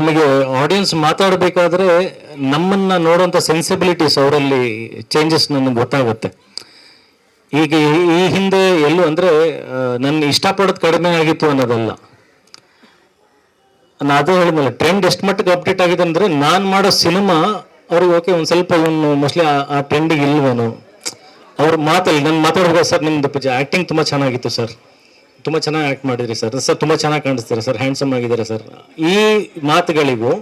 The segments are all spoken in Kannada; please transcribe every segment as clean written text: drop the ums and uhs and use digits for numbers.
ನಮಗೆ ಆಡಿಯನ್ಸ್ ಮಾತಾಡಬೇಕಾದ್ರೆ ನಮ್ಮನ್ನ ನೋಡುವಂಥ ಸೆನ್ಸಿಬಿಲಿಟೀಸ್ ಅವರಲ್ಲಿ ಚೇಂಜಸ್ ನನಗೆ ಗೊತ್ತಾಗುತ್ತೆ. ಈಗ ಈ ಹಿಂದೆ ಎಲ್ಲೂ ಅಂದರೆ ನನ್ನ ಇಷ್ಟಪಡೋದು ಕಡಿಮೆ ಆಗಿತ್ತು ಅನ್ನೋದಲ್ಲ, ನಾನು ಅದೇ ಹೇಳಿದ್ನಲ್ಲ, ಟ್ರೆಂಡ್ ಎಷ್ಟು ಮಟ್ಟಿಗೆ ಅಪ್ಡೇಟ್ ಆಗಿದೆ ಅಂದರೆ ನಾನು ಮಾಡೋ ಸಿನಿಮಾ ಅವ್ರಿಗೆ ಓಕೆ ಒಂದು ಸ್ವಲ್ಪ ಇವನು ಮೋಸ್ಟ್ಲಿ ಆ ಟ್ರೆಂಡಿಗೆ ಇಲ್ವೇನು, ಅವ್ರ ಮಾತಲ್ಲಿ ನಾನು ಮಾತಾಡ್ಬೇಕು, ಸರ್ ನಿಮ್ದು ಆ್ಯಕ್ಟಿಂಗ್ ತುಂಬ ಚೆನ್ನಾಗಿತ್ತು ಸರ್, ತುಂಬ ಚೆನ್ನಾಗಿ ಆ್ಯಕ್ಟ್ ಮಾಡಿದ್ರಿ ಸರ್, ಸರ್ ತುಂಬ ಚೆನ್ನಾಗಿ ಕಾಣಿಸ್ತೀರ ಸರ್, ಹ್ಯಾಂಡ್ಸಮ್ ಆಗಿದ್ದಾರೆ ಸರ್, ಈ ಮಾತುಗಳಿಗೂ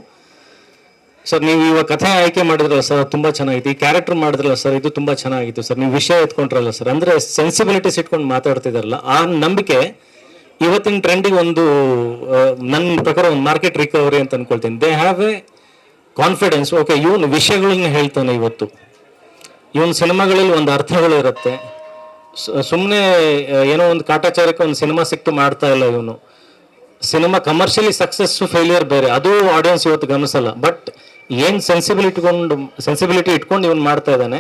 ಸರ್ ನೀವು ಇವಾಗ ಕಥೆ ಆಯ್ಕೆ ಮಾಡಿದ್ರಲ್ಲ ಸರ್ ತುಂಬ ಚೆನ್ನಾಗಿತ್ತು, ಈ ಕ್ಯಾರೆಕ್ಟರ್ ಮಾಡಿದ್ರಲ್ಲ ಸರ್ ಇದು ತುಂಬ ಚೆನ್ನಾಗಿತ್ತು ಸರ್, ನೀವು ವಿಷಯ ಎತ್ಕೊಂಡ್ರಲ್ಲ ಸರ್, ಅಂದರೆ ಸೆನ್ಸಿಬಿಲಿಟೀಸ್ ಇಟ್ಕೊಂಡು ಮಾತಾಡ್ತಿದಾರಲ್ಲ, ಆ ನಂಬಿಕೆ ಇವತ್ತಿನ ಟ್ರೆಂಡಿಗೆ ಒಂದು ನನ್ನ ಪ್ರಕಾರ ಒಂದು ಮಾರ್ಕೆಟ್ ರಿಕವರಿ ಅಂತ ಅನ್ಕೊಳ್ತೀನಿ. They have a confidence, okay ಇವನು ವಿಷಯಗಳನ್ನ ಹೇಳ್ತಾನೆ, ಇವತ್ತು ಇವನ್ ಸಿನಿಮಾಗಳಲ್ಲಿ ಒಂದು ಅರ್ಥಗಳು ಇರುತ್ತೆ, ಸುಮ್ಮನೆ ಏನೋ ಒಂದು ಕಾಟಾಚಾರಕ್ಕೆ ಒಂದು ಸಿನಿಮಾ ಸಿಕ್ತು ಮಾಡ್ತಾ ಇಲ್ಲ ಇವನು. ಸಿನಿಮಾ ಕಮರ್ಷಿಯಲಿ ಸಕ್ಸಸ್ಸು ಫೇಲ್ಯೂರ್ ಬೇರೆ, ಅದು ಆಡಿಯನ್ಸ್ ಇವತ್ತು ಗಮನಿಸಲ್ಲ. ಬಟ್ ಏನು ಸೆನ್ಸಿಬಿಲಿಟಿ ಇಟ್ಕೊಂಡು ಇವನು ಮಾಡ್ತಾ ಇದ್ದಾನೆ,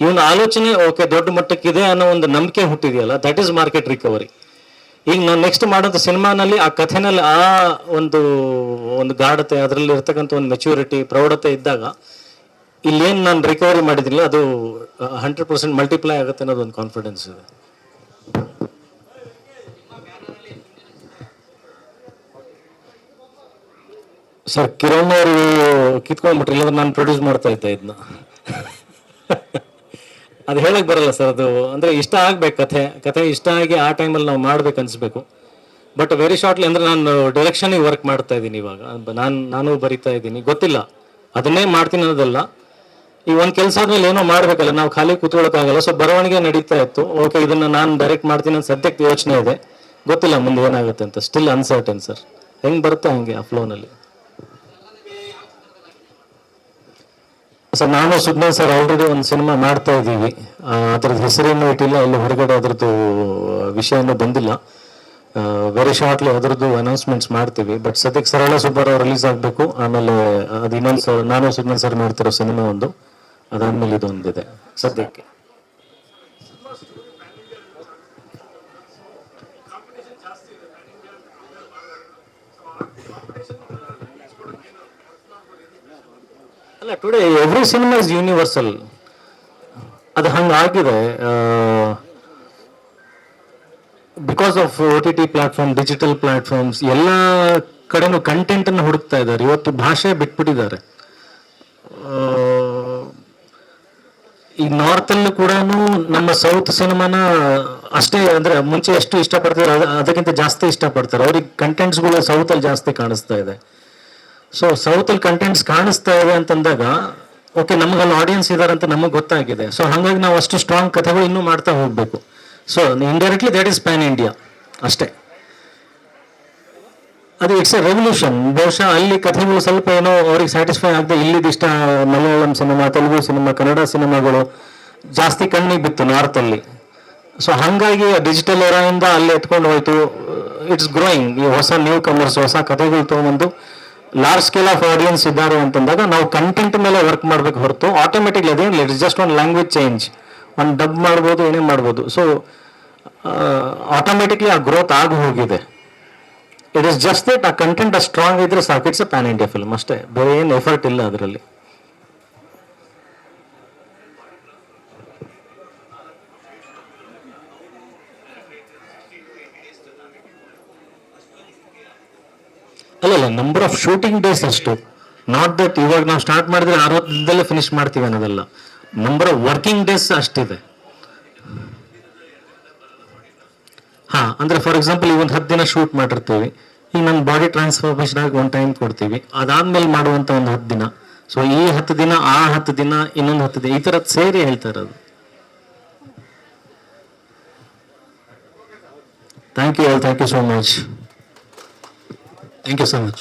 ಇವನ ಆಲೋಚನೆ ಓಕೆ ದೊಡ್ಡ ಮಟ್ಟಕ್ಕಿದೆ ಅನ್ನೋ ಒಂದು ನಂಬಿಕೆ ಹುಟ್ಟಿದೆಯಲ್ಲ, ದಟ್ ಈಸ್ ಮಾರ್ಕೆಟ್ ರಿಕವರಿ. ಈಗ ನಾನು ನೆಕ್ಸ್ಟ್ ಮಾಡೋಂಥ ಸಿನಿಮಾನಲ್ಲಿ ಆ ಕಥೆನಲ್ಲಿ ಆ ಒಂದು ಗಾಢತೆ, ಅದರಲ್ಲಿ ಇರ್ತಕ್ಕಂಥ ಒಂದು ಮೆಚ್ಯೂರಿಟಿ, ಪ್ರೌಢತೆ ಇದ್ದಾಗ ಇಲ್ಲೇನು ನಾನು ರಿಕವರಿ ಮಾಡಿದ್ರಿಲ್ಲ ಅದು 100% ಮಲ್ಟಿಪ್ಲೈ ಆಗುತ್ತೆ ಅನ್ನೋದು ಒಂದು ಕಾನ್ಫಿಡೆನ್ಸ್ ಇದೆ. ಸರ್ ಕಿರಣ್ ಅವರು ಕಿತ್ಕೊಂಡ್ಬಿಟ್ರಿ, ಇಲ್ಲಾಂದ್ರೆ ನಾನು ಪ್ರೊಡ್ಯೂಸ್ ಮಾಡ್ತಾ ಇದ್ದೆ ಇದನ್ನ. ಅದು ಹೇಳಕ್ ಬರಲ್ಲ ಸರ್, ಅದು ಅಂದರೆ ಇಷ್ಟ ಆಗ್ಬೇಕು, ಕಥೆ ಇಷ್ಟ ಆಗಿ ಆ ಟೈಮಲ್ಲಿ ನಾವು ಮಾಡ್ಬೇಕು ಅನ್ಸ್ಬೇಕು. ಬಟ್ ವೆರಿ ಶಾರ್ಟ್ಲಿ ಅಂದರೆ ನಾನು ಡೈರೆಕ್ಷನಿಗೆ ವರ್ಕ್ ಮಾಡ್ತಾ ಇದ್ದೀನಿ ಇವಾಗ, ನಾನು ಬರಿತಾ ಇದ್ದೀನಿ, ಗೊತ್ತಿಲ್ಲ ಅದನ್ನೇ ಮಾಡ್ತೀನಿ ಅನ್ನೋದಲ್ಲ. ಈ ಒಂದು ಕೆಲಸ ಆದ್ಮೇಲೆ ಏನೋ ಮಾಡ್ಬೇಕಲ್ಲ, ನಾವು ಖಾಲಿ ಕೂತ್ಕೊಳ್ಳೋಕ್ಕಾಗಲ್ಲ. ಸೊ ಬರವಣಿಗೆ ನಡೀತಾ ಇತ್ತು, ಓಕೆ ಇದನ್ನ ನಾನು ಡೈರೆಕ್ಟ್ ಮಾಡ್ತೀನಿ ಅಂತ ಸದ್ಯಕ್ಕೆ ಯೋಚನೆ ಇದೆ, ಗೊತ್ತಿಲ್ಲ ಮುಂದೆ ಏನಾಗುತ್ತೆ ಅಂತ, ಸ್ಟಿಲ್ ಅನ್ಸರ್ಟನ್ ಸರ್, ಹೆಂಗೆ ಬರುತ್ತೆ ಹಂಗೆ ಆ ಫ್ಲೋನಲ್ಲಿ. ಸರ್ ನಾನು ಸುಜ್ಞಾನ್ ಸರ್ ಆಲ್ರೆಡಿ ಒಂದು ಸಿನಿಮಾ ಮಾಡ್ತಾ ಇದ್ದೀವಿ, ಅದ್ರದ್ದು ಹೆಸರೇನು ಇಟ್ಟಿಲ್ಲ, ಇಲ್ಲಿ ಹೊರಗಡೆ ಅದ್ರದ್ದು ವಿಷಯನೂ ಬಂದಿಲ್ಲ. ವೆರಿ ಶಾರ್ಟ್ಲಿ ಅದರದ್ದು ಅನೌನ್ಸ್ಮೆಂಟ್ಸ್ ಮಾಡ್ತೀವಿ. ಬಟ್ ಸದ್ಯಕ್ಕೆ ಸರಳ ಸುಬ್ಬಾರಾವ್ ರಿಲೀಸ್ ಆಗಬೇಕು, ಆಮೇಲೆ ಅದು ಇನ್ನೊಂದು ಸರ್ ನಾನು ಸುಜ್ಞಾನ್ ಸರ್ ಮಾಡ್ತಿರೋ ಸಿನಿಮಾ ಒಂದು, ಅದಾದ್ಮೇಲೆ ಇದೊಂದಿದೆ ಸದ್ಯಕ್ಕೆ. ಅಲ್ಲ, today every cinema is universal, ಅದು ಹಂಗಾಗಿದೆ. Because of OTT platform, digital platforms, ಎಲ್ಲ ಕಡೆನೂ ಕಂಟೆಂಟನ್ನು ಹುಡುಕ್ತಾ ಇದ್ದಾರೆ. ಇವತ್ತು ಭಾಷೆ ಬಿಟ್ಬಿಟ್ಟಿದ್ದಾರೆ. ಈ ನಾರ್ತಲ್ಲೂ ಕೂಡ ನಮ್ಮ ಸೌತ್ ಸಿನಿಮಾನ ಅಷ್ಟೇ, ಅಂದರೆ ಮುಂಚೆ ಎಷ್ಟು ಇಷ್ಟಪಡ್ತಾರೆ ಅದಕ್ಕಿಂತ ಜಾಸ್ತಿ ಇಷ್ಟಪಡ್ತಾರೆ. ಅವ್ರಿಗೆ ಕಂಟೆಂಟ್ಸ್ಗಳು ಸೌತಲ್ಲಿ ಜಾಸ್ತಿ ಕಾಣಿಸ್ತಾ ಇದೆ. ಸೊ ಸೌತಲ್ಲಿ ಕಂಟೆಂಟ್ಸ್ ಕಾಣಿಸ್ತಾ ಇದೆ ಅಂತಂದಾಗ ಓಕೆ ನಮಗಲ್ಲಿ ಆಡಿಯನ್ಸ್ ಇದ್ದಾರೆ ಅಂತ ನಮಗೆ ಗೊತ್ತಾಗಿದೆ. ಸೊ ಹಾಗಾಗಿ ನಾವು ಅಷ್ಟು ಸ್ಟ್ರಾಂಗ್ ಕಥೆಗಳು ಇನ್ನೂ ಮಾಡ್ತಾ ಹೋಗಬೇಕು. So indirectly that is PAN India ಅಷ್ಟೇ. ಅದು ಇಟ್ಸ್ ಎ ರೆವಲ್ಯೂಷನ್. ಬಹುಶಃ ಅಲ್ಲಿ ಕಥೆಗಳು ಸ್ವಲ್ಪ ಏನೋ ಅವ್ರಿಗೆ ಸ್ಯಾಟಿಸ್ಫೈ ಆಗದೆ, ಇಲ್ಲಿದಿಷ್ಟ ಮಲಯಾಳಂ ಸಿನಿಮಾ, ತೆಲುಗು ಸಿನಿಮಾ, ಕನ್ನಡ ಸಿನಿಮಾಗಳು ಜಾಸ್ತಿ ಕಣ್ಣಿಗೆ ಬಿತ್ತು ನಾರ್ತಲ್ಲಿ. ಸೊ ಹಾಗಾಗಿ ಡಿಜಿಟಲ್ ಎರಾಯಿಂದ ಅಲ್ಲಿ ಎತ್ಕೊಂಡು ಹೋಯ್ತು. It's growing. ಈ ಹೊಸ ನ್ಯೂ ಕಮರ್ಸ್, ಹೊಸ ಕಥೆಗಳು ತೊಗೊಂಬಂದು ಲಾರ್ಜ್ ಸ್ಕೇಲ್ ಆಫ್ ಆಡಿಯನ್ಸ್ ಇದ್ದಾರೆ ಅಂತಂದಾಗ ನಾವು ಕಂಟೆಂಟ್ ಮೇಲೆ ವರ್ಕ್ ಮಾಡಬೇಕು ಹೊರತು ಆಟೋಮೆಟಿಕ್ಲಿ ಅದೇನಿಲ್ಲ, ಇಟ್ಸ್ ಜಸ್ಟ್ ಒಂದು ಲ್ಯಾಂಗ್ವೇಜ್ ಚೇಂಜ್, ಒಂದು ಡಬ್ ಮಾಡ್ಬೋದು, ಏನೇ ಮಾಡ್ಬೋದು. ಸೊ ಆಟೋಮೆಟಿಕ್ಲಿ ಆ ಗ್ರೋತ್ ಆಗಿ ಹೋಗಿದೆ. ಇಟ್ ಇಸ್ ಜಸ್ಟ್ ದಟ್ ಆ ಕಂಟೆಂಟ್ ಅಷ್ಟು ಸ್ಟ್ರಾಂಗ್ ಇದ್ರೆ ಸಾಕು. It's a pan India film ಅಷ್ಟೇ, ಬೇರೆ ಏನು ಎಫರ್ಟ್ ಇಲ್ಲ ಅದರಲ್ಲಿ. ಅಲ್ಲ, ನಂಬರ್ ಆಫ್ ಶೂಟಿಂಗ್ ಡೇಸ್ ಅಷ್ಟು. ನಾಟ್ ದಟ್ ಇವಾಗ ನಾವು ಸ್ಟಾರ್ಟ್ ಮಾಡಿದ್ರೆ 60 ದಿನದಲ್ಲೇ ಫಿನಿಶ್ ಮಾಡ್ತೀವಿ ಅನ್ನೋದಲ್ಲ. ನಂಬರ್ ಆಫ್ ವರ್ಕಿಂಗ್ ಡೇಸ್ ಅಷ್ಟಿದೆ. ಹಾ, ಅಂದ್ರೆ ಫಾರ್ ಎಕ್ಸಾಂಪಲ್ ಈಗ ಒಂದು 10 ದಿನ ಶೂಟ್ ಮಾಡಿರ್ತೀವಿ, ಈಗ ನನ್ನ ಬಾಡಿ ಟ್ರಾನ್ಸ್ಫಾರ್ಮೇಶನ್ ಆಗಿ ಒಂದು ಟೈಮ್ ಕೊಡ್ತೀವಿ, ಅದಾದ್ಮೇಲೆ ಮಾಡುವಂತ ಒಂದು 10 ದಿನ. ಸೊ ಈ 10 ದಿನ, ಆ 10 ದಿನ, ಇನ್ನೊಂದು 10 ದಿನ, ಈ ಥರದ್ದು ಸೇರಿ ಹೇಳ್ತಾ ಇರೋದು. Thank you so much. Thank you so much.